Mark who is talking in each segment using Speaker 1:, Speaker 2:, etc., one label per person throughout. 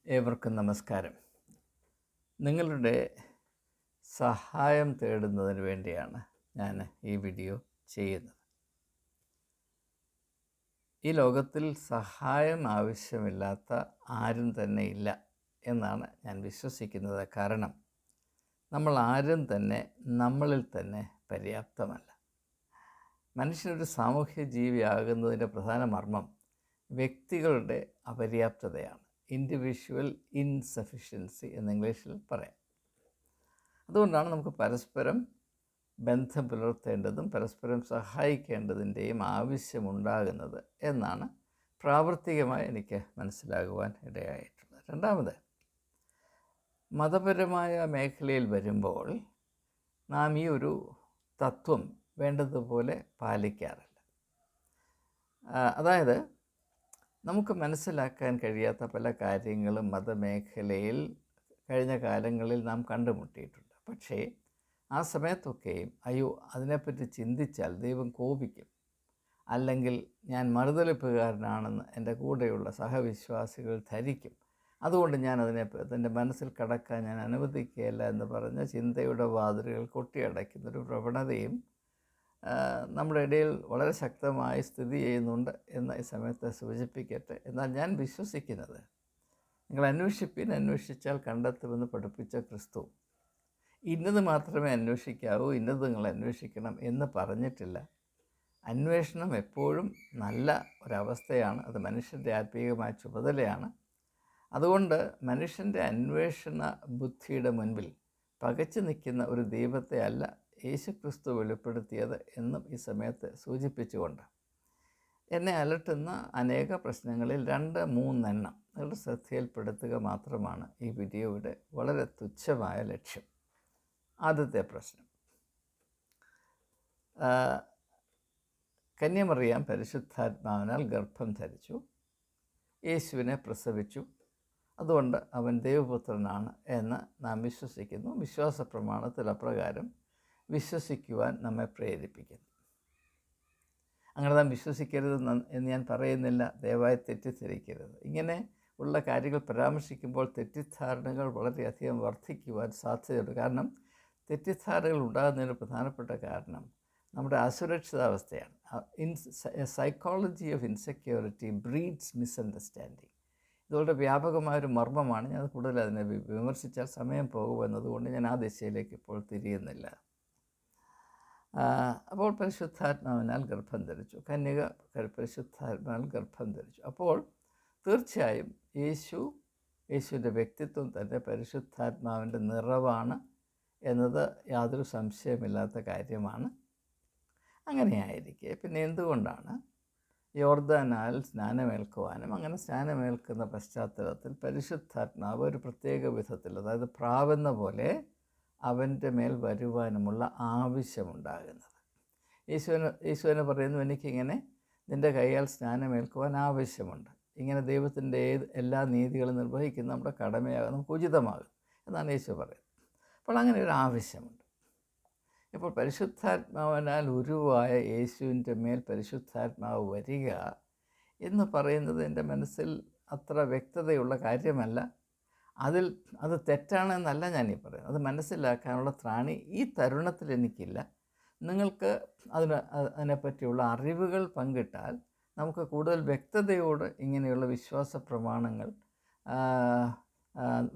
Speaker 1: ഏവർക്കും നമസ്കാരം. നിങ്ങളുടെ സഹായം തേടുന്നതിന് വേണ്ടിയാണ് ഞാൻ ഈ വീഡിയോ ചെയ്യുന്നത്. ഈ ലോകത്തിൽ സഹായം ആവശ്യമില്ലാത്ത ആരും തന്നെ ഇല്ല എന്നാണ് ഞാൻ വിശ്വസിക്കുന്നത്. കാരണം നമ്മൾ ആരും തന്നെ നമ്മളിൽ തന്നെ പര്യാപ്തമല്ല. മനുഷ്യനൊരു സാമൂഹ്യ ജീവിയാകുന്നതിൻ്റെ പ്രധാന മർമ്മം വ്യക്തികളുടെ അപര്യാപ്തതയാണ്. ഇൻഡിവിജ്വൽ ഇൻസഫിഷ്യൻസി എന്ന് ഇംഗ്ലീഷിൽ പറയാം. അതുകൊണ്ടാണ് നമുക്ക് പരസ്പരം ബന്ധം പുലർത്തേണ്ടതും പരസ്പരം സഹായിക്കേണ്ടതിൻ്റെയും ആവശ്യമുണ്ടാകുന്നത് എന്നാണ് പ്രാവർത്തികമായി എനിക്ക് മനസ്സിലാകുവാൻ ഇടയായിട്ടുള്ളത്. രണ്ടാമത്, മതപരമായ മേഖലയിൽ വരുമ്പോൾ നാം ഈ ഒരു തത്വം വേണ്ടതുപോലെ പാലിക്കാറില്ല. അതായത് നമുക്ക് മനസ്സിലാക്കാൻ കഴിയാത്ത പല കാര്യങ്ങളും മതമേഖലയിൽ കഴിഞ്ഞ കാലങ്ങളിൽ നാം കണ്ടുമുട്ടിയിട്ടുണ്ട്. പക്ഷേ ആ സമയത്തൊക്കെയും അതിനെപ്പറ്റി ചിന്തിച്ചാൽ ദൈവം കോപിക്കും, അല്ലെങ്കിൽ ഞാൻ മറുതലിപ്പുകാരനാണെന്ന് എൻ്റെ കൂടെയുള്ള സഹവിശ്വാസികൾ ധരിക്കും, അതുകൊണ്ട് ഞാൻ അതിൻ്റെ മനസ്സിൽ കടക്കാൻ ഞാൻ അനുവദിക്കുകയില്ല എന്ന് പറഞ്ഞ ചിന്തയുടെ വാതിലുകൾ കൊട്ടിയടയ്ക്കുന്നൊരു പ്രവണതയും നമ്മുടെ ഇടയിൽ വളരെ ശക്തമായി സ്ഥിതി ചെയ്യുന്നുണ്ട് എന്ന് ഈ സമയത്ത് സൂചിപ്പിക്കട്ടെ. എന്നാൽ ഞാൻ വിശ്വസിക്കുന്നത്, നിങ്ങൾ അന്വേഷിച്ചാൽ കണ്ടെത്തുമെന്ന് പഠിപ്പിച്ച ക്രിസ്തു ഇന്നത് മാത്രമേ അന്വേഷിക്കാവൂ, ഇന്നത് നിങ്ങൾ അന്വേഷിക്കണം എന്ന് പറഞ്ഞിട്ടില്ല. അന്വേഷണം എപ്പോഴും നല്ല ഒരവസ്ഥയാണ്. അത് മനുഷ്യൻ്റെ ആത്മീയമായ ചുമതലയാണ്. അതുകൊണ്ട് മനുഷ്യൻ്റെ അന്വേഷണ ബുദ്ധിയുടെ മുൻപിൽ പകച്ചു നിൽക്കുന്ന ഒരു ദൈവത്തെ അല്ല യേശുക്രിസ്തു വെളിപ്പെടുത്തിയത് എന്നും ഈ സമയത്ത് സൂചിപ്പിച്ചുകൊണ്ട് എന്നെ അലട്ടുന്ന അനേക പ്രശ്നങ്ങളിൽ 2-3 എണ്ണം നിങ്ങളുടെ ശ്രദ്ധയിൽപ്പെടുത്തുക മാത്രമാണ് ഈ വീഡിയോയുടെ വളരെ തുച്ഛമായ ലക്ഷ്യം. ആദ്യത്തെ പ്രശ്നം, കന്യമറിയാം പരിശുദ്ധാത്മാവിനാൽ ഗർഭം ധരിച്ചു, യേശുവിനെ പ്രസവിച്ചു, അതുകൊണ്ട് അവൻ ദൈവപുത്രനാണ് എന്ന് നാം വിശ്വസിക്കുന്നു. വിശ്വാസ പ്രമാണത്തിൽ അപ്രകാരം വിശ്വസിക്കുവാൻ നമ്മെ പ്രേരിപ്പിക്കുന്നു. അങ്ങനെ നാം വിശ്വസിക്കരുത് എന്ന് ഞാൻ പറയുന്നില്ല, ദയവായി തെറ്റിദ്ധരിക്കരുത്. ഇങ്ങനെ ഉള്ള കാര്യങ്ങൾ പരാമർശിക്കുമ്പോൾ തെറ്റിദ്ധാരണകൾ വളരെയധികം വർദ്ധിക്കുവാൻ സാധ്യതയുണ്ട്. കാരണം തെറ്റിദ്ധാരണകൾ ഉണ്ടാകുന്നതിന് പ്രധാനപ്പെട്ട കാരണം നമ്മുടെ അസുരക്ഷിതാവസ്ഥയാണ്. Psychology of insecurity breeds misunderstanding. ഇതുപോലെ വ്യാപകമായൊരു മർമ്മമാണ്. ഞാൻ കൂടുതൽ അതിനെ വിമർശിച്ചാൽ സമയം പോകുമെന്നതുകൊണ്ട് ഞാൻ ആ ദിശയിലേക്ക് ഇപ്പോൾ തിരിയുന്നില്ല. അപ്പോൾ പരിശുദ്ധാത്മാവിനാൽ ഗർഭം ധരിച്ചു, കന്യക പരിശുദ്ധാത്മാവിനാൽ ഗർഭം ധരിച്ചു. അപ്പോൾ തീർച്ചയായും യേശുവിൻ്റെ വ്യക്തിത്വം തന്നെ പരിശുദ്ധാത്മാവിൻ്റെ നിറവാണ് എന്നത് യാതൊരു സംശയമില്ലാത്ത കാര്യമാണ്. അങ്ങനെയായിരിക്കെ പിന്നെ എന്തുകൊണ്ടാണ് യോർദാനാൽ സ്നാനമേൽക്കുവാനും അങ്ങനെ സ്നാനമേൽക്കുന്ന പശ്ചാത്തലത്തിൽ പരിശുദ്ധാത്മാവ് ഒരു പ്രത്യേക വിധത്തിൽ, അതായത് പ്രാവെന്ന പോലെ അവൻ്റെ മേൽ വരുവാനുമുള്ള ആവശ്യമുണ്ടാകുന്നത്? യേശുവിനെ പറയുന്നു, എനിക്കിങ്ങനെ നിൻ്റെ കൈയാൽ സ്നാനമേൽക്കുവാൻ ആവശ്യമുണ്ട്. ഇങ്ങനെ ദൈവത്തിൻ്റെ എല്ലാ നീതികളും നിർവഹിക്കുന്ന നമ്മുടെ കടമയാകും, നമുക്ക് ഉചിതമാകും എന്നാണ് യേശു പറയുന്നത്. അപ്പോൾ അങ്ങനെ ഒരു ആവശ്യമുണ്ട്. ഇപ്പോൾ പരിശുദ്ധാത്മാവിനാൽ ഉരുവായ യേശുവിൻ്റെ മേൽ പരിശുദ്ധാത്മാവ് വരിക എന്ന് പറയുന്നത് എൻ്റെ മനസ്സിൽ അത്ര വ്യക്തതയുള്ള കാര്യമല്ല. അത് തെറ്റാണെന്നല്ല ഞാനീ പറയുന്നത്. അത് മനസ്സിലാക്കാനുള്ള ത്രാണി ഈ തരുണത്തിൽ എനിക്കില്ല. നിങ്ങൾക്ക് അതിനെപ്പറ്റിയുള്ള അറിവുകൾ പങ്കിട്ടാൽ നമുക്ക് കൂടുതൽ വ്യക്തതയോട് ഇങ്ങനെയുള്ള വിശ്വാസ പ്രമാണങ്ങൾ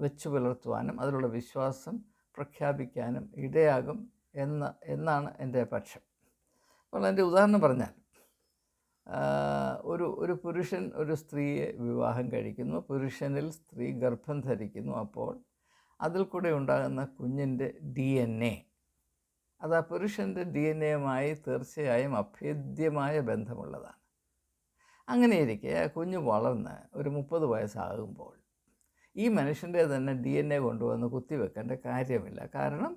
Speaker 1: വെച്ചു പുലർത്തുവാനും അതിലുള്ള വിശ്വാസം പ്രഖ്യാപിക്കാനും ഇടയാകും എന്നാണ് എൻ്റെ പക്ഷം. അപ്പോൾ എൻ്റെ ഉദാഹരണം പറഞ്ഞാൽ, ഒരു പുരുഷൻ ഒരു സ്ത്രീയെ വിവാഹം കഴിക്കുന്നു, പുരുഷനിൽ സ്ത്രീ ഗർഭം ധരിക്കുന്നു. അപ്പോൾ അതിൽ കൂടെ ഉണ്ടാകുന്ന കുഞ്ഞിൻ്റെ DNA അത് ആ പുരുഷൻ്റെ DNA തീർച്ചയായും അഭേദ്യമായ ബന്ധമുള്ളതാണ്. അങ്ങനെയിരിക്കെ ആ കുഞ്ഞ് വളർന്ന് ഒരു 30 വയസ്സാകുമ്പോൾ ഈ മനുഷ്യൻ്റെ തന്നെ DNA കൊണ്ടുവന്ന് കുത്തിവെക്കേണ്ട കാര്യമില്ല. കാരണം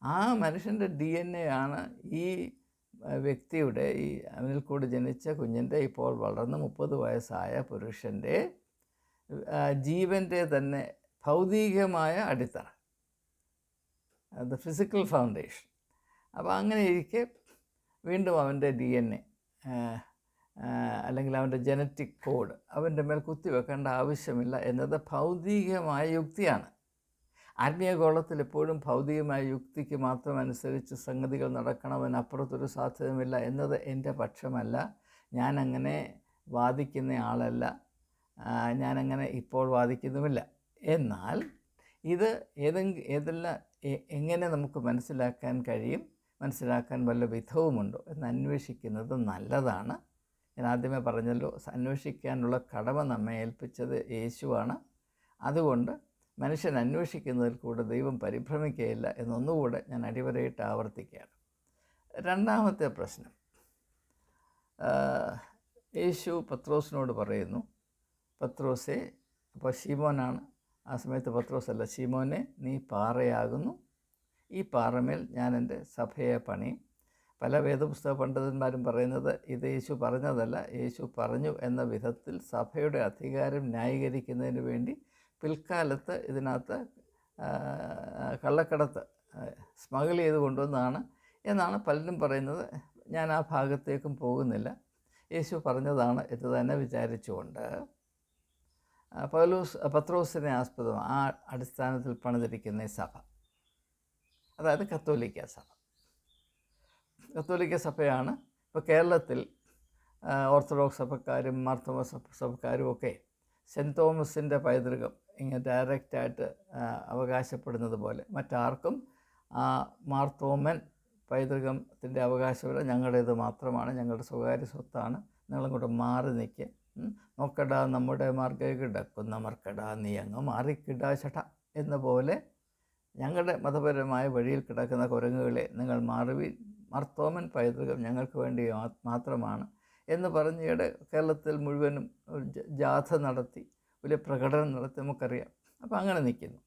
Speaker 1: ആ മനുഷ്യൻ്റെ DNA ആണ് ഈ വ്യക്തിയുടെ, ഈ അവനിൽ കൂടി ജനിച്ച കുഞ്ഞിൻ്റെ, ഇപ്പോൾ വളർന്ന് 30 വയസ്സായ പുരുഷൻ്റെ ജീവൻ്റെ തന്നെ ഭൗതികമായ അടിത്തറ, ദ ഫിസിക്കൽ ഫൗണ്ടേഷൻ. അപ്പോൾ അങ്ങനെ ഇരിക്കെ വീണ്ടും അവൻ്റെ DNA അല്ലെങ്കിൽ അവൻ്റെ ജനറ്റിക് കോഡ് അവൻ്റെ മേൽ കുത്തിവെക്കേണ്ട ആവശ്യമില്ല എന്നത് ഭൗതികമായ യുക്തിയാണ്. ആത്മീയഗോളത്തിൽ എപ്പോഴും ഭൗതികമായ യുക്തിക്ക് മാത്രം അനുസരിച്ച് സംഗതികൾ നടക്കണമെന്നപ്പുറത്തൊരു സാധ്യതയുമില്ല എന്നത് എൻ്റെ പക്ഷമല്ല. ഞാനങ്ങനെ വാദിക്കുന്ന ആളല്ല, ഞാനങ്ങനെ ഇപ്പോൾ വാദിക്കുന്നുമില്ല. എന്നാൽ ഇത് എങ്ങനെ നമുക്ക് മനസ്സിലാക്കാൻ കഴിയും, മനസ്സിലാക്കാൻ വല്ല വിധവുമുണ്ടോ എന്ന് അന്വേഷിക്കുന്നത് നല്ലതാണ്. ഞാൻ ആദ്യമേ പറഞ്ഞല്ലോ, അന്വേഷിക്കാനുള്ള കടമ നമ്മെ ഏൽപ്പിച്ചത് യേശുവാണ്. അതുകൊണ്ട് മനുഷ്യൻ അന്വേഷിക്കുന്നതിൽ കൂടെ ദൈവം പരിഭ്രമിക്കുകയില്ല എന്നൊന്നുകൂടെ ഞാൻ അടിവരയിട്ട് ആവർത്തിക്കുകയാണ്. രണ്ടാമത്തെ പ്രശ്നം, യേശു പത്രോസിനോട് പറയുന്നു, പത്രോസേ, അപ്പോൾ ശീമോനാണ്, ആ സമയത്ത് പത്രോസല്ല, ശീമോനെ, നീ പാറയാകുന്നു, ഈ പാറമേൽ ഞാൻ എൻ്റെ സഭയെ പണിയും. പല വേദപുസ്തക പണ്ഡിതന്മാരും പറയുന്നത് ഇത് യേശു പറഞ്ഞതല്ല, യേശു പറഞ്ഞു എന്ന വിധത്തിൽ സഭയുടെ അധികാരം ന്യായീകരിക്കുന്നതിന് വേണ്ടി പിൽക്കാലത്ത് ഇതിനകത്ത് കള്ളക്കടത്ത് സ്മഗിൾ ചെയ്ത് കൊണ്ടുവന്നതാണ് എന്നാണ് പലരും പറയുന്നത്. ഞാൻ ആ ഭാഗത്തേക്കും പോകുന്നില്ല, യേശു പറഞ്ഞതാണ് എന്ന് തന്നെ വിചാരിച്ചുകൊണ്ട് പത്രോസിനെ ആസ്പദം ആ അടിസ്ഥാനത്തിൽ പണിതിരിക്കുന്ന സഭ, അതായത് കത്തോലിക്ക സഭ. കത്തോലിക്ക സഭയാണ് ഇപ്പോൾ കേരളത്തിൽ ഓർത്തഡോക്സ് സഭക്കാരും മാർത്തോമ സഭക്കാരും ഒക്കെ സെൻറ്റ് തോമസിൻ്റെ പൈതൃകം ഇങ്ങനെ ഡയറക്റ്റായിട്ട് അവകാശപ്പെടുന്നത് പോലെ മറ്റാർക്കും മാർത്തോമൻ പൈതൃകത്തിൻ്റെ അവകാശമില്ല. ഞങ്ങളുടേത് മാത്രമാണ്, ഞങ്ങളുടെ സ്വകാര്യ സ്വത്താണ്, നിങ്ങളങ്ങോട്ട് മാറി നിൽക്കുക, നോക്കടാ നമ്മുടെ മാർഗ്ഗ കിടക്കുന്ന മർക്കടാ നീ അങ്ങ് മാറിക്കിടാ ചട്ട എന്ന പോലെ ഞങ്ങളുടെ മതപരമായ വഴിയിൽ കിടക്കുന്ന കുരങ്ങുകളെ നിങ്ങൾ മാറി, മാർത്തോമൻ പൈതൃകം ഞങ്ങൾക്ക് വേണ്ടി മാത്രമാണ് എന്ന് പറഞ്ഞിടെ കേരളത്തിൽ മുഴുവനും ജാഥ നടത്തി, വലിയ പ്രകടനം നടത്തി, നമുക്കറിയാം. അപ്പോൾ അങ്ങനെ നിൽക്കുന്നു.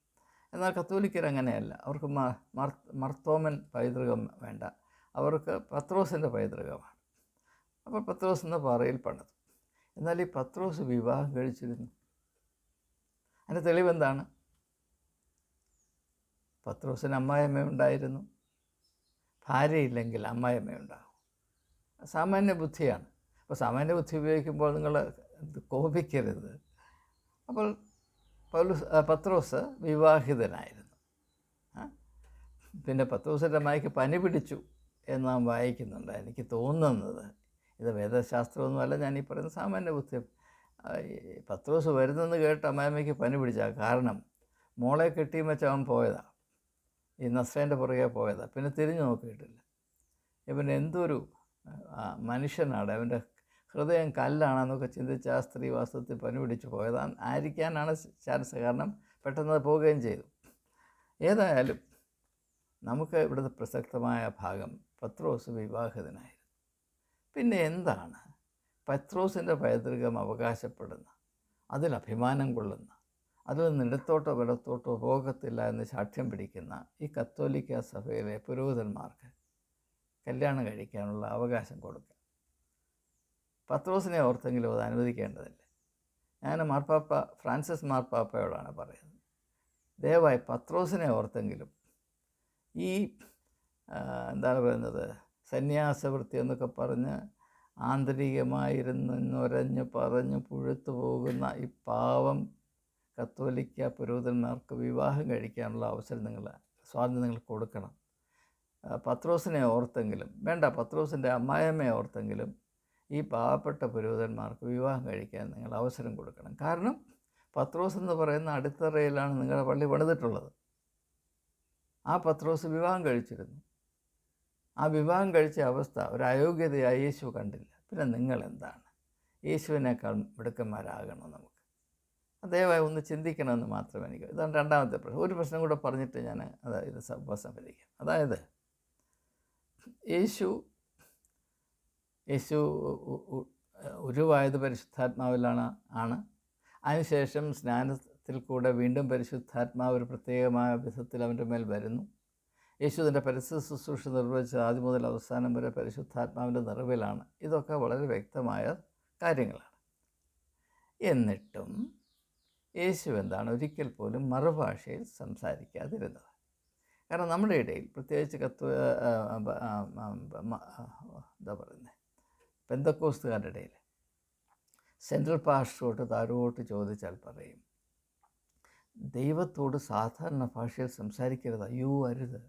Speaker 1: എന്നാൽ കത്തോലിക്കരങ്ങനെയല്ല, അവർക്ക് മാർത്തോമൻ പൈതൃകം വേണ്ട, അവർക്ക് പത്രോസിൻ്റെ പൈതൃകമാണ്. അപ്പോൾ പത്രോസ് എന്ന പാറയിൽ പണിതു. എന്നാൽ ഈ പത്രോസ് വിവാഹം കഴിച്ചിരുന്നു. അതിൻ്റെ തെളിവെന്താണ്? പത്രോസിന് അമ്മായിയമ്മ ഉണ്ടായിരുന്നു. ഭാര്യയില്ലെങ്കിൽ അമ്മായിയമ്മ ഉണ്ടാകും. സാമാന്യ ബുദ്ധിയാണ്. അപ്പോൾ സാമാന്യ ബുദ്ധി ഉപയോഗിക്കുമ്പോൾ നിങ്ങൾ കോപിക്കരുത്. അപ്പോൾ പത്രോസ് വിവാഹിതനായിരുന്നു. പിന്നെ പത്രോസിൻ്റെ അമ്മായിക്ക് പനി പിടിച്ചു എന്ന് നാം വായിക്കുന്നുണ്ട്. എനിക്ക് തോന്നുന്നത്, ഇത് വേദശാസ്ത്രമൊന്നുമല്ല, ഞാൻ ഈ പറയുന്ന സാമാന്യ ബുദ്ധി. പത്രോസ് വരുന്നെന്ന് കേട്ട് അമ്മായിമ്മയ്ക്ക് പനി പിടിച്ചാൽ കാരണം മോളെ കെട്ടിയും വെച്ച് അവൻ പോയതാണ്, ഈ നസ്രേൻ്റെ പുറകെ പോയതാണ്, പിന്നെ തിരിഞ്ഞു നോക്കിയിട്ടില്ല. ഇവൻ എന്തൊരു മനുഷ്യനാണ്, അവൻ്റെ ഹൃദയം കല്ലാണെന്നൊക്കെ ചിന്തിച്ച് ആ സ്ത്രീ വാസ്തവത്തിൽ പനി പിടിച്ച് പോയതാണ് ആയിരിക്കാനാണ് ചാൻസ്. കാരണം പെട്ടെന്ന് പോവുകയും ചെയ്തു. ഏതായാലും നമുക്ക് ഇവിടുത്തെ പ്രസക്തമായ ഭാഗം, പത്രോസ് വിവാഹിതനായിരുന്നു. പിന്നെ എന്താണ് പത്രോസിൻ്റെ പൈതൃകം അവകാശപ്പെടുന്ന, അതിൽ അഭിമാനം കൊള്ളുന്ന, അതിൽ നിന്ന് ഇടത്തോട്ടോ വലത്തോട്ടോ പോകത്തില്ല എന്ന് സാക്ഷ്യം പിടിക്കുന്ന ഈ കത്തോലിക്ക സഭയിലെ പുരോഹിതന്മാർക്ക് കല്യാണം കഴിക്കാനുള്ള അവകാശം കൊടുക്കുക? പത്രോസിനെ ഓർത്തെങ്കിലും അത് അനുവദിക്കേണ്ടതില്ല. ഞാൻ ഫ്രാൻസിസ് മാർപ്പാപ്പയോടാണ് പറയുന്നത്, ദയവായി പത്രോസിനെ ഓർത്തെങ്കിലും ഈ എന്താണ് പറയുന്നത്, സന്യാസവൃത്തി എന്നൊക്കെ പറഞ്ഞ് ആന്തരികമായിരുന്നൊരഞ്ഞ് പറഞ്ഞ് പുഴുത്തു പോകുന്ന ഈ പാവം കത്തോലിക്ക പുരോഹിതന്മാർക്ക് വിവാഹം കഴിക്കാനുള്ള സ്വാതന്ത്ര്യം നിങ്ങൾ കൊടുക്കണം. പത്രോസിനെ ഓർത്തെങ്കിലും വേണ്ട, പത്രോസിൻ്റെ അമ്മായിയമ്മയെ ഓർത്തെങ്കിലും ഈ പാവപ്പെട്ട പുരോഹിതന്മാർക്ക് വിവാഹം കഴിക്കാൻ നിങ്ങൾ അവസരം കൊടുക്കണം. കാരണം പത്രോസ് എന്ന് പറയുന്ന അടിത്തറയിലാണ് നിങ്ങളുടെ പള്ളി പണിതിട്ടുള്ളത്. ആ പത്രോസ് വിവാഹം കഴിച്ചിരുന്നു. ആ വിവാഹം കഴിച്ച അവസ്ഥ ഒരു അയോഗ്യതയായി യേശു കണ്ടില്ല. പിന്നെ നിങ്ങളെന്താണ്? യേശുവിനേക്കാൾ മിടുക്കന്മാരാകണം നമുക്ക്. ദയവായി ഒന്ന് ചിന്തിക്കണമെന്ന് മാത്രം എനിക്ക്. ഇതാണ് രണ്ടാമത്തെ പ്രശ്നം. ഒരു പ്രശ്നം കൂടെ പറഞ്ഞിട്ട് ഞാൻ ഇത് ഉപസംഹരിക്കാം. അതായത് യേശു ഉരുവായത് പരിശുദ്ധാത്മാവിലാണ്. അതിനുശേഷം സ്നാനത്തിൽ കൂടെ വീണ്ടും പരിശുദ്ധാത്മാവ് ഒരു പ്രത്യേകമായ വിധത്തിൽ അവൻ്റെ മേൽ വരുന്നു. യേശു തൻ്റെ പരസ്യ ശുശ്രൂഷ നിർവഹിച്ചത് ആദ്യം മുതൽ അവസാനം വരെ പരിശുദ്ധാത്മാവിൻ്റെ നിറവിലാണ്. ഇതൊക്കെ വളരെ വ്യക്തമായ കാര്യങ്ങളാണ്. എന്നിട്ടും യേശു എന്താണ് ഒരിക്കൽ പോലും മറുഭാഷയിൽ സംസാരിക്കാതിരുന്നത്? കാരണം നമ്മുടെ ഇടയിൽ പ്രത്യേകിച്ച് എന്താ പറയുന്നത്, പെന്തക്കോസ്തുകാരുടെ ഇടയിൽ സെൻട്രൽ പാസ്റ്ററോട്ട് താഴോട്ട് ചോദിച്ചാൽ പറയും, ദൈവത്തോട് സാധാരണ ഭാഷയിൽ സംസാരിക്കരുത്, അയ്യോ അരുത്,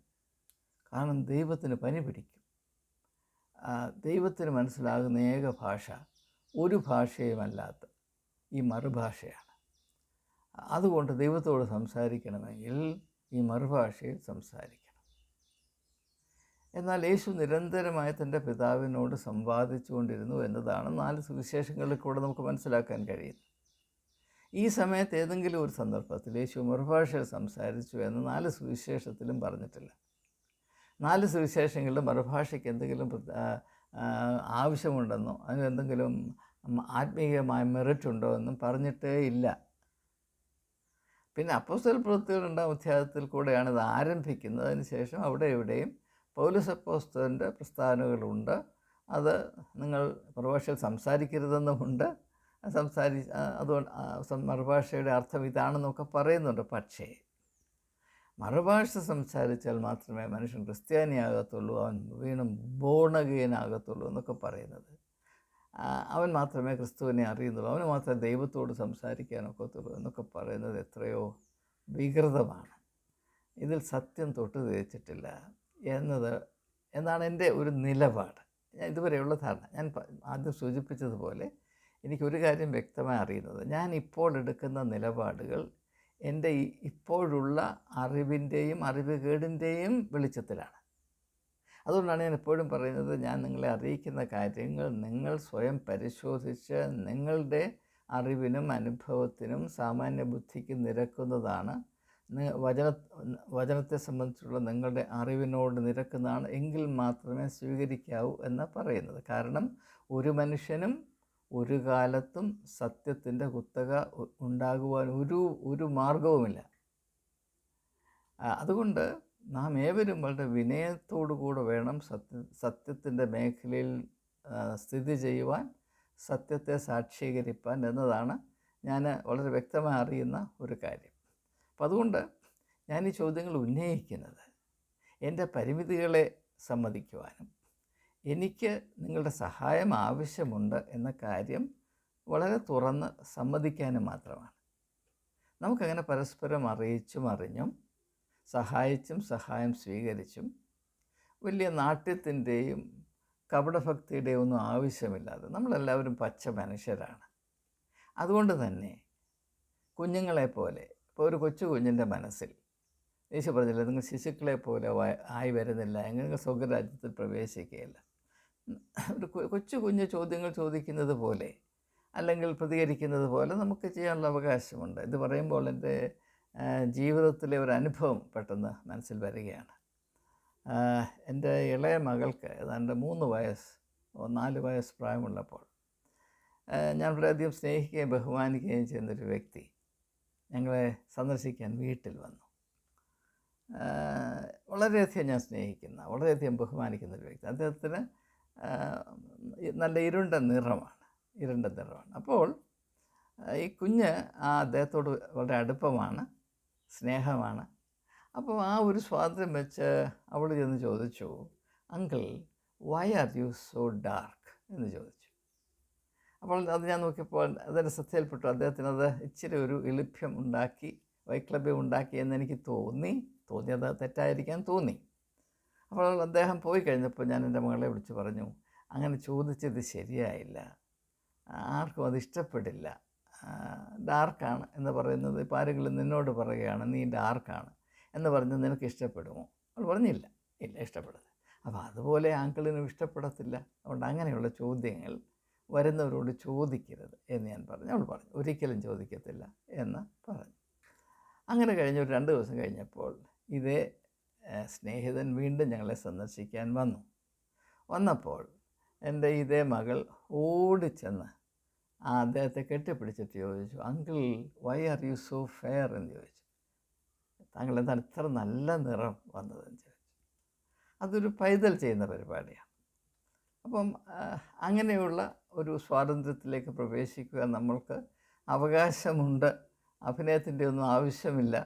Speaker 1: കാരണം ദൈവത്തിന് പനി പിടിക്കും. ദൈവത്തിന് മനസ്സിലാകുന്ന ഏക ഭാഷ ഒരു ഭാഷയുമല്ലാത്ത ഈ മറുഭാഷയാണ്. അതുകൊണ്ട് ദൈവത്തോട് സംസാരിക്കണമെങ്കിൽ ഈ മറുഭാഷയിൽ സംസാരിക്കണം. എന്നാൽ യേശു നിരന്തരമായി തൻ്റെ പിതാവിനോട് സംവാദിച്ചുകൊണ്ടിരുന്നു എന്നതാണ് 4 സുവിശേഷങ്ങളിൽ കൂടെ നമുക്ക് മനസ്സിലാക്കാൻ കഴിയുന്നത്. ഈ സമയത്ത് ഏതെങ്കിലും ഒരു സന്ദർഭത്തിൽ യേശു മറുഭാഷയിൽ സംസാരിച്ചു എന്ന് 4 സുവിശേഷത്തിലും പറഞ്ഞിട്ടില്ല. 4 സുവിശേഷങ്ങളിലും മറുഭാഷയ്ക്ക് എന്തെങ്കിലും ആവശ്യമുണ്ടെന്നോ അതിനെന്തെങ്കിലും ആത്മീയമായ മെറിറ്റ് ഉണ്ടോ എന്നും പറഞ്ഞിട്ടേ ഇല്ല. പിന്നെ അപ്പോസ്തല പ്രവൃത്തികൾ 2-ാം അധ്യായത്തിൽ കൂടെയാണ് ഇത് ആരംഭിക്കുന്നത്. അതിനുശേഷം അവിടെ എവിടെയും പൗലോസ് അപ്പോസ്തലൻ്റെ പ്രസ്താവനകളുണ്ട്. അത് നിങ്ങൾ മറുഭാഷയിൽ സംസാരിക്കരുതെന്നുമുണ്ട്. അതുകൊണ്ട് മറുഭാഷയുടെ അർത്ഥം ഇതാണെന്നൊക്കെ പറയുന്നുണ്ട്. പക്ഷേ മറുഭാഷ സംസാരിച്ചാൽ മാത്രമേ മനുഷ്യൻ ക്രിസ്ത്യാനിയാകത്തുള്ളൂ, അവൻ വീണ്ടും ബോൺ അഗെയിൻ ആകത്തുള്ളൂ എന്നൊക്കെ പറയുന്നത്. അവൻ മാത്രമേ ക്രിസ്തുവിനെ അറിയുന്നുള്ളൂ, അവന് മാത്രമേ ദൈവത്തോട് സംസാരിക്കാനൊക്കത്തുള്ളൂ എന്നൊക്കെ പറയുന്നത് എത്രയോ വികൃതമാണ്. ഇതിൽ സത്യം തൊട്ട് തിരിച്ചിട്ടില്ല എന്നാണ് എൻ്റെ ഒരു നിലപാട്. ഞാൻ ഇതുവരെയുള്ള ധാരണ. ഞാൻ ആദ്യം സൂചിപ്പിച്ചതുപോലെ എനിക്കൊരു കാര്യം വ്യക്തമായി അറിയുന്നത്, ഞാൻ ഇപ്പോൾ എടുക്കുന്ന നിലപാടുകൾ എൻ്റെ ഇപ്പോഴുള്ള അറിവിൻ്റെയും അറിവുകേടിൻ്റെയും വെളിച്ചത്തിലാണ്. അതുകൊണ്ടാണ് ഞാൻ എപ്പോഴും പറയുന്നത്, ഞാൻ നിങ്ങളെ അറിയിക്കുന്ന കാര്യങ്ങൾ നിങ്ങൾ സ്വയം പരിശോധിച്ച് നിങ്ങളുടെ അറിവിനും അനുഭവത്തിനും സാമാന്യ ബുദ്ധിക്കും നിരക്കുന്നതാണ്. വചനത്തെ സംബന്ധിച്ചുള്ള നിങ്ങളുടെ അറിവിനോട് നിരക്കുന്നതാണ് എങ്കിൽ മാത്രമേ സ്വീകരിക്കാവൂ എന്ന് പറയുന്നത്. കാരണം ഒരു മനുഷ്യനും ഒരു കാലത്തും സത്യത്തിൻ്റെ കുത്തക ഉണ്ടാകുവാൻ ഒരു മാർഗവുമില്ല. അതുകൊണ്ട് നാം ഏവരും വളരെ വിനയത്തോടുകൂടെ വേണം സത്യത്തിൻ്റെ മേഖലയിൽ സ്ഥിതി ചെയ്യുവാൻ, സത്യത്തെ സാക്ഷീകരിപ്പാൻ എന്നതാണ് ഞാൻ വളരെ വ്യക്തമായി അറിയുന്ന ഒരു കാര്യം. അപ്പം അതുകൊണ്ട് ഞാൻ ഈ ചോദ്യങ്ങൾ ഉന്നയിക്കുന്നത് എൻ്റെ പരിമിതികളെ സമ്മതിക്കുവാനും എനിക്ക് നിങ്ങളുടെ സഹായം ആവശ്യമുണ്ട് എന്ന കാര്യം വളരെ തുറന്ന് സമ്മതിക്കാനും മാത്രമാണ്. നമുക്കങ്ങനെ പരസ്പരം അറിയിച്ചും അറിഞ്ഞും സഹായിച്ചും സഹായം സ്വീകരിച്ചും വലിയ നാട്യത്തിൻ്റെയും കപടഭക്തിയുടെയും ഒന്നും ആവശ്യമില്ലാതെ നമ്മളെല്ലാവരും പച്ച മനുഷ്യരാണ്. അതുകൊണ്ട് തന്നെ കുഞ്ഞുങ്ങളെപ്പോലെ, ഇപ്പോൾ ഒരു കൊച്ചു കുഞ്ഞിൻ്റെ മനസ്സിൽ യേശു പറഞ്ഞില്ല, നിങ്ങൾ ശിശുക്കളെ പോലെ ആയി വരുന്നില്ല, എങ്ങനെ സ്വർഗ്ഗരാജ്യത്തിൽ പ്രവേശിക്കുകയില്ല. ഒരു കൊച്ചു കുഞ്ഞ് ചോദ്യങ്ങൾ ചോദിക്കുന്നത് പോലെ അല്ലെങ്കിൽ പ്രതികരിക്കുന്നത് പോലെ നമുക്ക് ചെയ്യാനുള്ള അവകാശമുണ്ട്. ഇത് പറയുമ്പോൾ എൻ്റെ ജീവിതത്തിലെ ഒരു അനുഭവം പെട്ടെന്ന് മനസ്സിൽ വരികയാണ്. എൻ്റെ ഇളയ മകൾക്ക് ഏതാണ്ട് 4 വയസ്സ് പ്രായമുള്ളപ്പോൾ ഞാൻ വളരെയധികം സ്നേഹിക്കുകയും ബഹുമാനിക്കുകയും ചെയ്യുന്നൊരു വ്യക്തി ഞങ്ങളെ സന്ദർശിക്കാൻ വീട്ടിൽ വന്നു. വളരെയധികം ഞാൻ സ്നേഹിക്കുന്ന, വളരെയധികം ബഹുമാനിക്കുന്നൊരു വ്യക്തി. അദ്ദേഹത്തിന് നല്ല ഇരുണ്ട നിറമാണ്. അപ്പോൾ ഈ കുഞ്ഞ് അദ്ദേഹത്തോട് വളരെ അടുപ്പമാണ്, സ്നേഹമാണ്. അപ്പോൾ ആ ഒരു സ്വാതന്ത്ര്യം വെച്ച് അവൾ ചെന്ന് ചോദിച്ചു, uncle why are you so dark എന്ന് ചോദിച്ചു. അപ്പോൾ അത് ഞാൻ നോക്കിയപ്പോൾ അതെൻ്റെ ശ്രദ്ധയിൽപ്പെട്ടു. അദ്ദേഹത്തിനത് ഇച്ചിരി ഒരു എളിഭ്യം ഉണ്ടാക്കി, വൈക്ലഭ്യം ഉണ്ടാക്കി എന്നെനിക്ക് തോന്നിയത് തെറ്റായിരിക്കാൻ തോന്നി. അപ്പോൾ അദ്ദേഹം പോയി കഴിഞ്ഞപ്പോൾ ഞാൻ എൻ്റെ മകളെ വിളിച്ച് പറഞ്ഞു, അങ്ങനെ ചോദിച്ചത് ശരിയായില്ല, ആർക്കും അത് ഇഷ്ടപ്പെടില്ല. ഡാർക്കാണ് എന്ന് പറയുന്നത് ഇപ്പോൾ ആരെങ്കിലും നിന്നോട് പറയുകയാണ് നീ ഡാർക്കാണ് എന്ന് പറഞ്ഞ് നിനക്ക് ഇഷ്ടപ്പെടുമോ? അവൾ പറഞ്ഞില്ല, ഇല്ല ഇഷ്ടപ്പെടത്തില്ല. അപ്പോൾ അതുപോലെ ആങ്കിളിനും ഇഷ്ടപ്പെടത്തില്ല. അതുകൊണ്ട് അങ്ങനെയുള്ള ചോദ്യങ്ങൾ വരുന്നവരോട് ചോദിക്കരുത് എന്ന് ഞാൻ പറഞ്ഞു. അവൾ പറഞ്ഞു ഒരിക്കലും ചോദിക്കത്തില്ല എന്ന് പറഞ്ഞു. അങ്ങനെ കഴിഞ്ഞ ഒരു 2 ദിവസം കഴിഞ്ഞപ്പോൾ ഇതേ സ്നേഹിതൻ വീണ്ടും ഞങ്ങളെ സന്ദർശിക്കാൻ വന്നപ്പോൾ എൻ്റെ ഇതേ മകൾ ഓടിച്ചെന്ന് അദ്ദേഹത്തെ കെട്ടിപ്പിടിച്ചിട്ട് ചോദിച്ചു, uncle why are you so fair എന്ന് ചോദിച്ചു. താങ്കൾ എന്താണ് ഇത്ര നല്ല നിറം വന്നതെന്ന് ചോദിച്ചു. അതൊരു പൈതൽ ചെയ്യുന്ന പരിപാടിയാണ്. അപ്പം അങ്ങനെയുള്ള ഒരു സ്വാതന്ത്ര്യത്തിലേക്ക് പ്രവേശിക്കുക നമ്മൾക്ക് അവകാശമുണ്ട്. അഭിനയത്തിൻ്റെ ഒന്നും ആവശ്യമില്ല.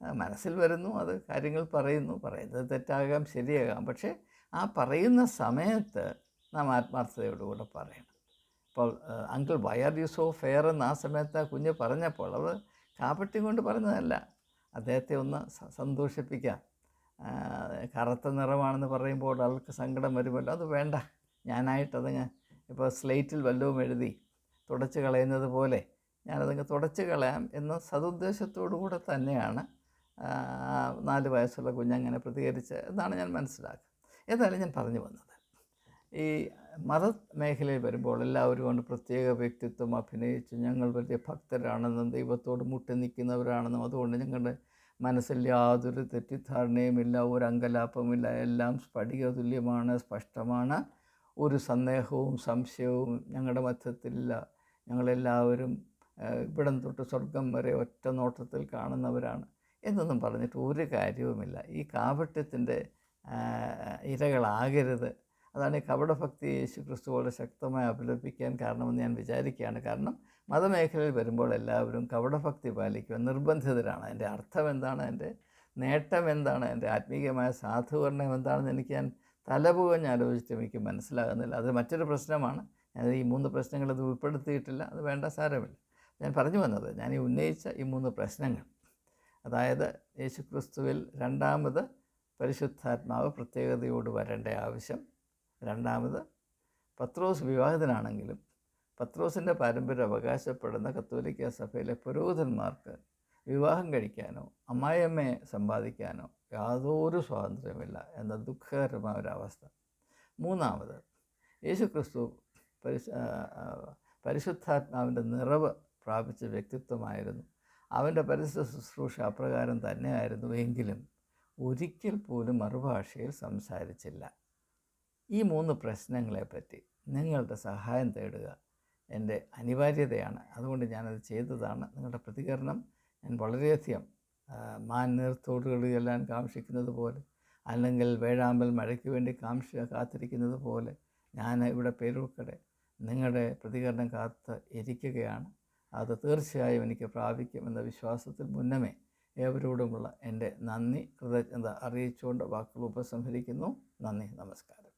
Speaker 1: മനസ്സിൽ വരുന്നു, അത് കാര്യങ്ങൾ പറയുന്നത് തെറ്റാകാം, ശരിയാകാം. പക്ഷേ ആ പറയുന്ന സമയത്ത് നാം ആത്മാർത്ഥതയോടുകൂടെ പറയണം. അപ്പോൾ uncle why are you so fair എന്ന് ആ സമയത്ത് ആ കുഞ്ഞ് പറഞ്ഞപ്പോൾ അത് കാപട്യം കൊണ്ട് പറഞ്ഞതല്ല, അദ്ദേഹത്തെ ഒന്ന് സന്തോഷിപ്പിക്കാം. കറുത്ത നിറമാണെന്ന് പറയുമ്പോൾ ആൾക്ക് സങ്കടം വരുമല്ലോ, അത് വേണ്ട, ഞാനായിട്ടത് ഇപ്പോൾ സ്ലേറ്റിൽ വല്ലതും എഴുതി തുടച്ച് കളയുന്നത് പോലെ ഞാനതങ്ങ് തുടച്ച് കളയാം എന്ന സതുദ്ദേശത്തോടു കൂടെ തന്നെയാണ് 4 വയസ്സുള്ള കുഞ്ഞങ്ങനെ പ്രതികരിച്ച് എന്നാണ് ഞാൻ മനസ്സിലാക്കുക. ഏതായാലും ഞാൻ പറഞ്ഞു വന്നത്, ഈ മത മേഖലയിൽ വരുമ്പോൾ എല്ലാവരും കൊണ്ട് പ്രത്യേക വ്യക്തിത്വം അഭിനയിച്ച് ഞങ്ങൾ വലിയ ഭക്തരാണെന്നും ദൈവത്തോട് മുട്ടി നിൽക്കുന്നവരാണെന്നും അതുകൊണ്ട് ഞങ്ങളുടെ മനസ്സിൽ യാതൊരു തെറ്റിദ്ധാരണയുമില്ല, ഒരു അങ്കലാപ്പമില്ല, എല്ലാം സ്ഫടിക തുല്യമാണ്, സ്പഷ്ടമാണ്, ഒരു സന്ദേഹവും സംശയവും ഞങ്ങളുടെ മധ്യത്തിലില്ല, ഞങ്ങളെല്ലാവരും ഇവിടം തൊട്ട് സ്വർഗം വരെ ഒറ്റ നോട്ടത്തിൽ കാണുന്നവരാണ് എന്നൊന്നും പറഞ്ഞിട്ട് ഒരു കാര്യവുമില്ല. ഈ കാപട്യത്തിൻ്റെ ഇരകളാകരുത്. അതാണ് ഈ കപടഭക്തി യേശു ക്രിസ്തുവോട് ശക്തമായി അപലപിക്കാൻ കാരണമെന്ന് ഞാൻ വിചാരിക്കുകയാണ്. കാരണം മതമേഖലയിൽ വരുമ്പോൾ എല്ലാവരും കപടഭക്തി പാലിക്കുവാൻ നിർബന്ധിതരാണ്. അതിൻ്റെ അർത്ഥം എന്താണ്, അതിൻ്റെ നേട്ടം എന്താണ്, അതിൻ്റെ ആത്മീയമായ സാധൂകരണം എന്താണെന്ന് എനിക്ക് ഞാൻ തലപുകഞ്ഞ് ആലോചിച്ചിട്ട് എനിക്ക് മനസ്സിലാകുന്നില്ല. അത് മറ്റൊരു പ്രശ്നമാണ്. ഞാൻ ഈ 3 പ്രശ്നങ്ങൾ ഇത് ഉൾപ്പെടുത്തിയിട്ടില്ല, അത് വേണ്ട, സാരമില്ല. ഞാൻ പറഞ്ഞു വന്നത്, ഞാൻ ഈ ഉന്നയിച്ച ഈ 3 പ്രശ്നങ്ങൾ, അതായത് യേശുക്രിസ്തുവിൽ രണ്ടാമത് പരിശുദ്ധാത്മാവ് പ്രത്യേകതയോട് വരേണ്ട ആവശ്യം, രണ്ടാമത് പത്രോസ് വിവാഹിതനാണെങ്കിലും പത്രോസിൻ്റെ പാരമ്പര്യം അവകാശപ്പെടുന്ന കത്തോലിക്ക സഭയിലെ പുരോഹിതന്മാർക്ക് വിവാഹം കഴിക്കാനോ അമ്മായിയമ്മയെ സമ്പാദിക്കാനോ യാതൊരു സ്വാതന്ത്ര്യമില്ല എന്ന ദുഃഖകരമായ ഒരവസ്ഥ. മൂന്നാമത് യേശുക്രിസ്തു പരിശുദ്ധാത്മാവിൻ്റെ നിറവ് പ്രാപിച്ച വ്യക്തിത്വമായിരുന്നു. അവൻ്റെ പരിശുദ്ധ ശുശ്രൂഷ അപ്രകാരം തന്നെയായിരുന്നു എങ്കിലും ഒരിക്കൽ പോലും മറുഭാഷയിൽ സംസാരിച്ചില്ല. ഈ 3 പ്രശ്നങ്ങളെപ്പറ്റി നിങ്ങളുടെ സഹായം തേടുക എൻ്റെ അനിവാര്യതയാണ്. അതുകൊണ്ട് ഞാനത് ചെയ്തതാണ്. നിങ്ങളുടെ പ്രതികരണം ഞാൻ വളരെയധികം നീർത്തോടുകൾ എല്ലാം കാക്ഷിക്കുന്നത് പോലെ, അല്ലെങ്കിൽ വേഴാമ്പൽ മഴയ്ക്ക് വേണ്ടി കാത്തിരിക്കുന്നത് പോലെ ഞാൻ ഇവിടെ പേരുൾപ്പെടെ നിങ്ങളുടെ പ്രതികരണം കാത്ത് ഇരിക്കുകയാണ്. അത് തീർച്ചയായും എനിക്ക് പ്രാപിക്കുമെന്ന വിശ്വാസത്തിൽ മുന്നമേ ഏവരോടുമുള്ള എൻ്റെ നന്ദി, കൃതജ്ഞത അറിയിച്ചുകൊണ്ട് വാക്കുകൾ ഉപസംഹരിക്കുന്നു. നന്ദി, നമസ്കാരം.